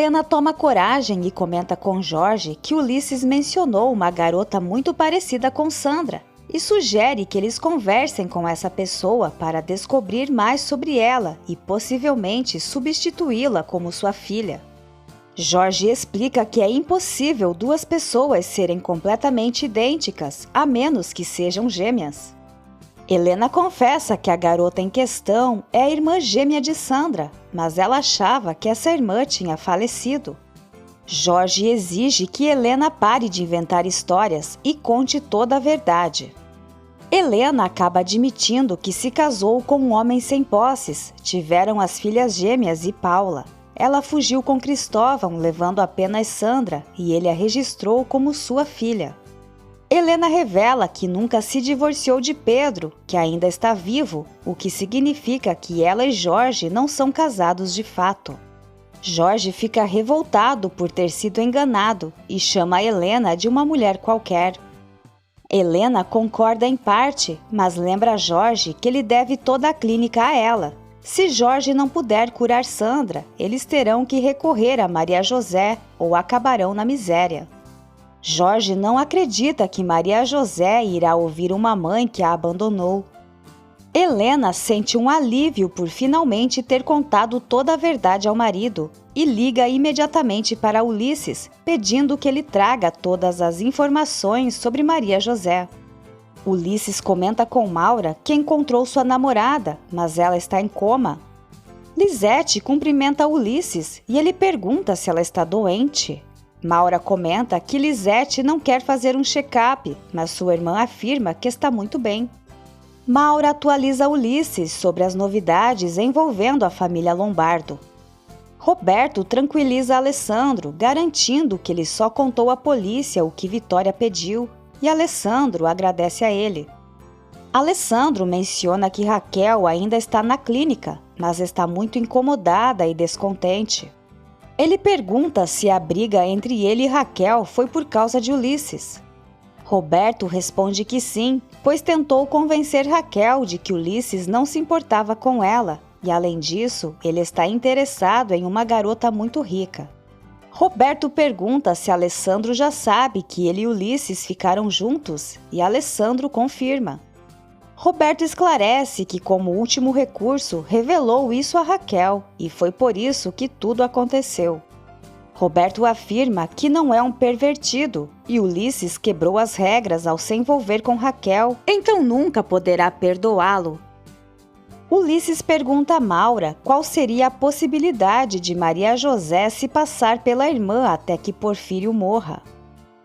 Helena toma coragem e comenta com Jorge que Ulisses mencionou uma garota muito parecida com Sandra e sugere que eles conversem com essa pessoa para descobrir mais sobre ela e possivelmente substituí-la como sua filha. Jorge explica que é impossível duas pessoas serem completamente idênticas, a menos que sejam gêmeas. Helena confessa que a garota em questão é a irmã gêmea de Sandra, mas ela achava que essa irmã tinha falecido. Jorge exige que Helena pare de inventar histórias e conte toda a verdade. Helena acaba admitindo que se casou com um homem sem posses, tiveram as filhas gêmeas e Paula. Ela fugiu com Cristóvão, levando apenas Sandra, e ele a registrou como sua filha. Helena revela que nunca se divorciou de Pedro, que ainda está vivo, o que significa que ela e Jorge não são casados de fato. Jorge fica revoltado por ter sido enganado e chama Helena de uma mulher qualquer. Helena concorda em parte, mas lembra a Jorge que ele deve toda a clínica a ela. Se Jorge não puder curar Sandra, eles terão que recorrer a Maria José ou acabarão na miséria. Jorge não acredita que Maria José irá ouvir uma mãe que a abandonou. Helena sente um alívio por finalmente ter contado toda a verdade ao marido e liga imediatamente para Ulisses, pedindo que ele traga todas as informações sobre Maria José. Ulisses comenta com Maura que encontrou sua namorada, mas ela está em coma. Lisete cumprimenta Ulisses e ele pergunta se ela está doente. Maura comenta que Lisete não quer fazer um check-up, mas sua irmã afirma que está muito bem. Maura atualiza Ulisses sobre as novidades envolvendo a família Lombardo. Roberto tranquiliza Alessandro, garantindo que ele só contou à polícia o que Vitória pediu, e Alessandro agradece a ele. Alessandro menciona que Raquel ainda está na clínica, mas está muito incomodada e descontente. Ele pergunta se a briga entre ele e Raquel foi por causa de Ulisses. Roberto responde que sim, pois tentou convencer Raquel de que Ulisses não se importava com ela, e além disso, ele está interessado em uma garota muito rica. Roberto pergunta se Alessandro já sabe que ele e Ulisses ficaram juntos, e Alessandro confirma. Roberto esclarece que, como último recurso, revelou isso a Raquel e foi por isso que tudo aconteceu. Roberto afirma que não é um pervertido e Ulisses quebrou as regras ao se envolver com Raquel, então nunca poderá perdoá-lo. Ulisses pergunta a Maura qual seria a possibilidade de Maria José se passar pela irmã até que Porfírio morra.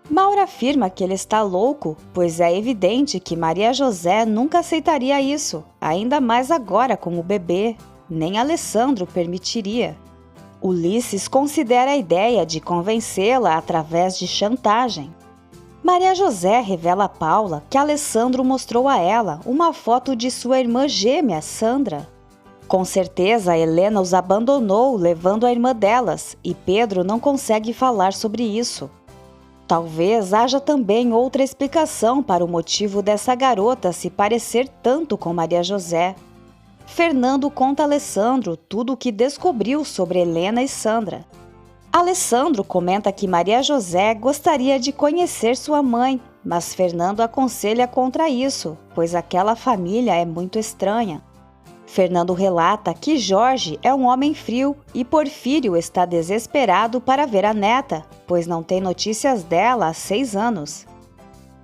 Maura afirma que ele está louco, pois é evidente que Maria José nunca aceitaria isso, ainda mais agora com o bebê. Nem Alessandro permitiria. Ulisses considera a ideia de convencê-la através de chantagem. Maria José revela a Paula que Alessandro mostrou a ela uma foto de sua irmã gêmea, Sandra. Com certeza, Helena os abandonou, levando a irmã delas, e Pedro não consegue falar sobre isso. Talvez haja também outra explicação para o motivo dessa garota se parecer tanto com Maria José. Fernando conta a Alessandro tudo o que descobriu sobre Helena e Sandra. Alessandro comenta que Maria José gostaria de conhecer sua mãe, mas Fernando aconselha contra isso, pois aquela família é muito estranha. Fernando relata que Jorge é um homem frio e Porfírio está desesperado para ver a neta, pois não tem notícias dela há 6 anos.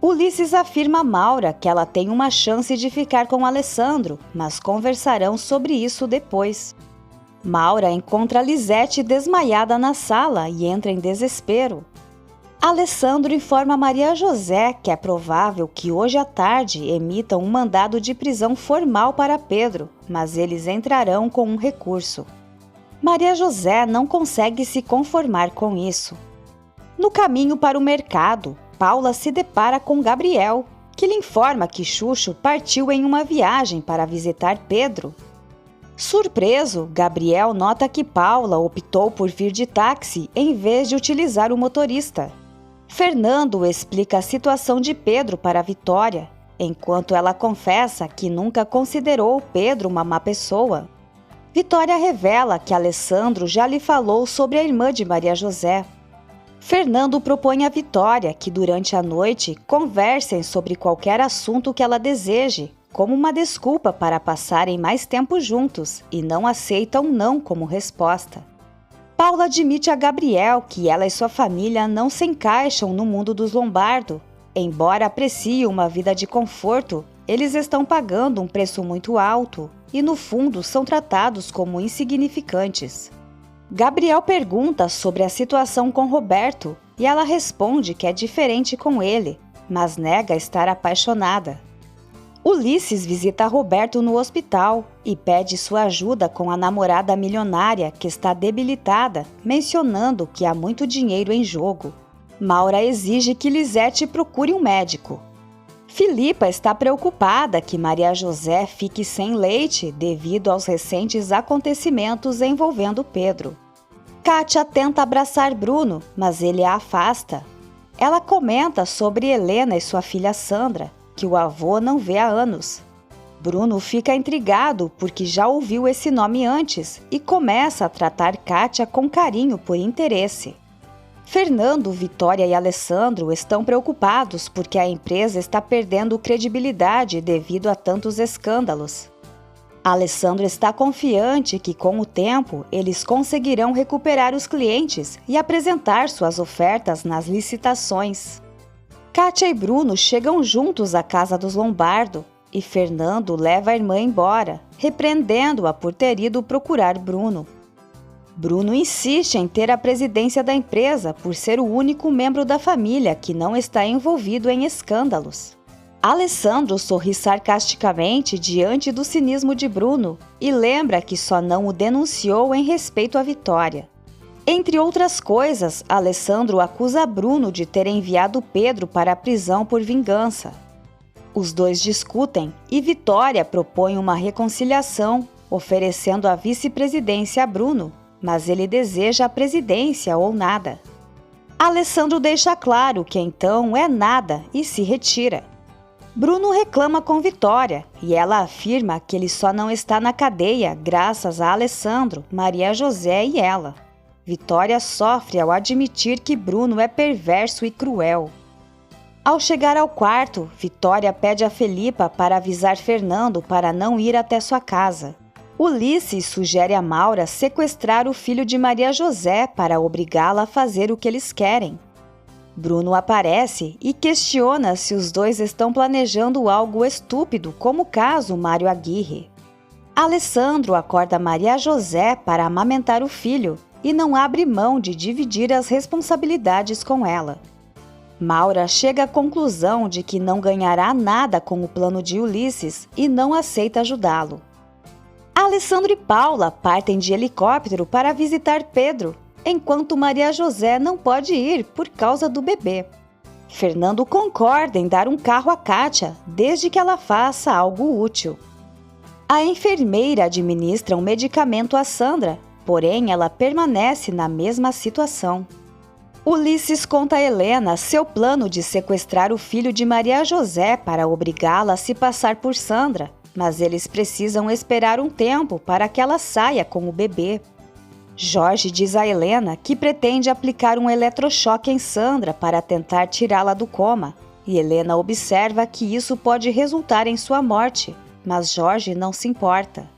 Ulisses afirma a Maura que ela tem uma chance de ficar com Alessandro, mas conversarão sobre isso depois. Maura encontra Lisete desmaiada na sala e entra em desespero. Alessandro informa Maria José que é provável que hoje à tarde emitam um mandado de prisão formal para Pedro, mas eles entrarão com um recurso. Maria José não consegue se conformar com isso. No caminho para o mercado, Paula se depara com Gabriel, que lhe informa que Xuxo partiu em uma viagem para visitar Pedro. Surpreso, Gabriel nota que Paula optou por vir de táxi em vez de utilizar o motorista. Fernando explica a situação de Pedro para Vitória, enquanto ela confessa que nunca considerou Pedro uma má pessoa. Vitória revela que Alessandro já lhe falou sobre a irmã de Maria José. Fernando propõe a Vitória que durante a noite conversem sobre qualquer assunto que ela deseje, como uma desculpa para passarem mais tempo juntos, e não aceita um não como resposta. Paula admite a Gabriel que ela e sua família não se encaixam no mundo dos Lombardo. Embora apreciem uma vida de conforto, eles estão pagando um preço muito alto e, no fundo, são tratados como insignificantes. Gabriel pergunta sobre a situação com Roberto e ela responde que é diferente com ele, mas nega estar apaixonada. Ulisses visita Roberto no hospital e pede sua ajuda com a namorada milionária que está debilitada, mencionando que há muito dinheiro em jogo. Maura exige que Lisete procure um médico. Filipa está preocupada que Maria José fique sem leite devido aos recentes acontecimentos envolvendo Pedro. Kátia tenta abraçar Bruno, mas ele a afasta. Ela comenta sobre Helena e sua filha Sandra, que o avô não vê há anos. Bruno fica intrigado porque já ouviu esse nome antes e começa a tratar Kátia com carinho por interesse. Fernando, Vitória e Alessandro estão preocupados porque a empresa está perdendo credibilidade devido a tantos escândalos. Alessandro está confiante que, com o tempo, eles conseguirão recuperar os clientes e apresentar suas ofertas nas licitações. Kátia e Bruno chegam juntos à casa dos Lombardo e Fernando leva a irmã embora, repreendendo-a por ter ido procurar Bruno. Bruno insiste em ter a presidência da empresa por ser o único membro da família que não está envolvido em escândalos. Alessandro sorri sarcasticamente diante do cinismo de Bruno e lembra que só não o denunciou em respeito à Vitória. Entre outras coisas, Alessandro acusa Bruno de ter enviado Pedro para a prisão por vingança. Os dois discutem e Vitória propõe uma reconciliação, oferecendo a vice-presidência a Bruno, mas ele deseja a presidência ou nada. Alessandro deixa claro que então é nada e se retira. Bruno reclama com Vitória e ela afirma que ele só não está na cadeia graças a Alessandro, Maria José e ela. Vitória sofre ao admitir que Bruno é perverso e cruel. Ao chegar ao quarto, Vitória pede a Felipa para avisar Fernando para não ir até sua casa. Ulisses sugere a Maura sequestrar o filho de Maria José para obrigá-la a fazer o que eles querem. Bruno aparece e questiona se os dois estão planejando algo estúpido, como o caso Mário Aguirre. Alessandro acorda Maria José para amamentar o filho e não abre mão de dividir as responsabilidades com ela. Maura chega à conclusão de que não ganhará nada com o plano de Ulisses e não aceita ajudá-lo. Alessandro e Paula partem de helicóptero para visitar Pedro, enquanto Maria José não pode ir por causa do bebê. Fernando concorda em dar um carro a Kátia, desde que ela faça algo útil. A enfermeira administra um medicamento a Sandra, porém ela permanece na mesma situação. Ulisses conta a Helena seu plano de sequestrar o filho de Maria José para obrigá-la a se passar por Sandra, mas eles precisam esperar um tempo para que ela saia com o bebê. Jorge diz a Helena que pretende aplicar um eletrochoque em Sandra para tentar tirá-la do coma, e Helena observa que isso pode resultar em sua morte, mas Jorge não se importa.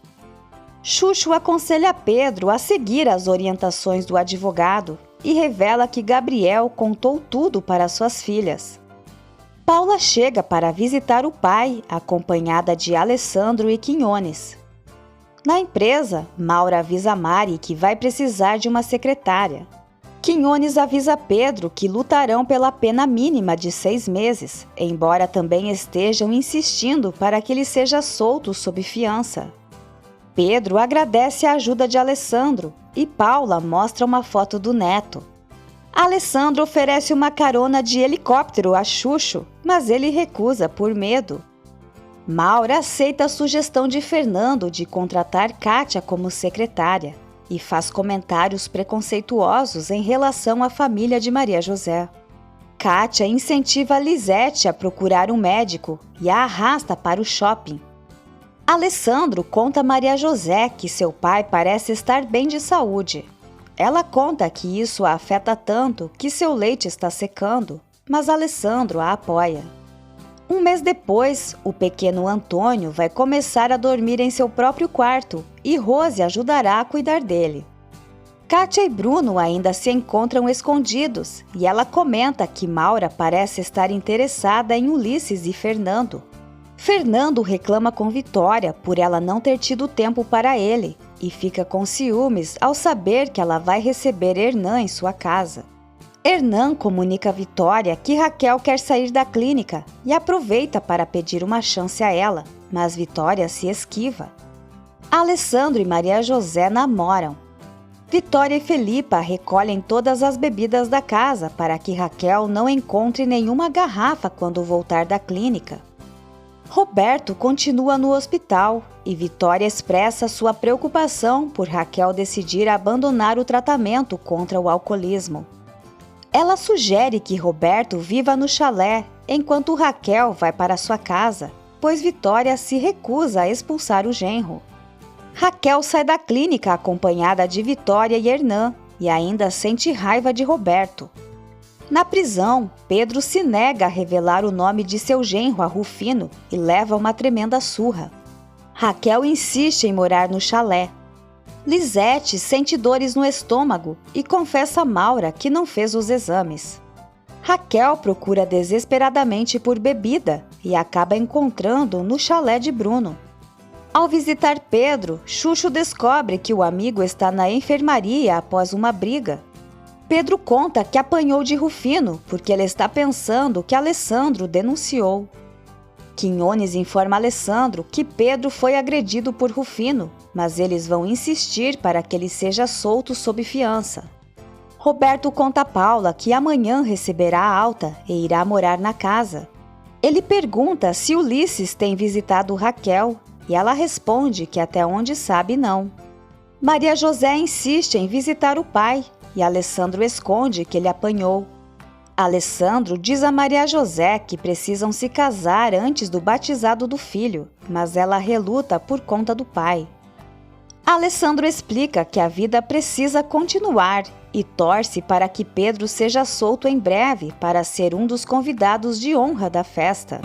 Chuchu aconselha Pedro a seguir as orientações do advogado e revela que Gabriel contou tudo para suas filhas. Paula chega para visitar o pai, acompanhada de Alessandro e Quinones. Na empresa, Maura avisa Mari que vai precisar de uma secretária. Quinones avisa Pedro que lutarão pela pena mínima de 6 meses, embora também estejam insistindo para que ele seja solto sob fiança. Pedro agradece a ajuda de Alessandro e Paula mostra uma foto do neto. Alessandro oferece uma carona de helicóptero a Chuchu, mas ele recusa por medo. Maura aceita a sugestão de Fernando de contratar Kátia como secretária e faz comentários preconceituosos em relação à família de Maria José. Kátia incentiva Lisete a procurar um médico e a arrasta para o shopping. Alessandro conta a Maria José que seu pai parece estar bem de saúde. Ela conta que isso a afeta tanto que seu leite está secando, mas Alessandro a apoia. Um mês depois, o pequeno Antônio vai começar a dormir em seu próprio quarto e Rose ajudará a cuidar dele. Kátia e Bruno ainda se encontram escondidos e ela comenta que Maura parece estar interessada em Ulisses e Fernando. Fernando reclama com Vitória por ela não ter tido tempo para ele e fica com ciúmes ao saber que ela vai receber Hernan em sua casa. Hernan comunica a Vitória que Raquel quer sair da clínica e aproveita para pedir uma chance a ela, mas Vitória se esquiva. Alessandro e Maria José namoram. Vitória e Felipa recolhem todas as bebidas da casa para que Raquel não encontre nenhuma garrafa quando voltar da clínica. Roberto continua no hospital e Vitória expressa sua preocupação por Raquel decidir abandonar o tratamento contra o alcoolismo. Ela sugere que Roberto viva no chalé enquanto Raquel vai para sua casa, pois Vitória se recusa a expulsar o genro. Raquel sai da clínica acompanhada de Vitória e Hernan e ainda sente raiva de Roberto. Na prisão, Pedro se nega a revelar o nome de seu genro a Rufino e leva uma tremenda surra. Raquel insiste em morar no chalé. Lisete sente dores no estômago e confessa a Maura que não fez os exames. Raquel procura desesperadamente por bebida e acaba encontrando no chalé de Bruno. Ao visitar Pedro, Chucho descobre que o amigo está na enfermaria após uma briga. Pedro conta que apanhou de Rufino porque ele está pensando que Alessandro denunciou. Quinones informa Alessandro que Pedro foi agredido por Rufino, mas eles vão insistir para que ele seja solto sob fiança. Roberto conta a Paula que amanhã receberá a alta e irá morar na casa. Ele pergunta se Ulisses tem visitado Raquel e ela responde que até onde sabe não. Maria José insiste em visitar o pai e Alessandro esconde que ele apanhou. Alessandro diz a Maria José que precisam se casar antes do batizado do filho, mas ela reluta por conta do pai. Alessandro explica que a vida precisa continuar e torce para que Pedro seja solto em breve para ser um dos convidados de honra da festa.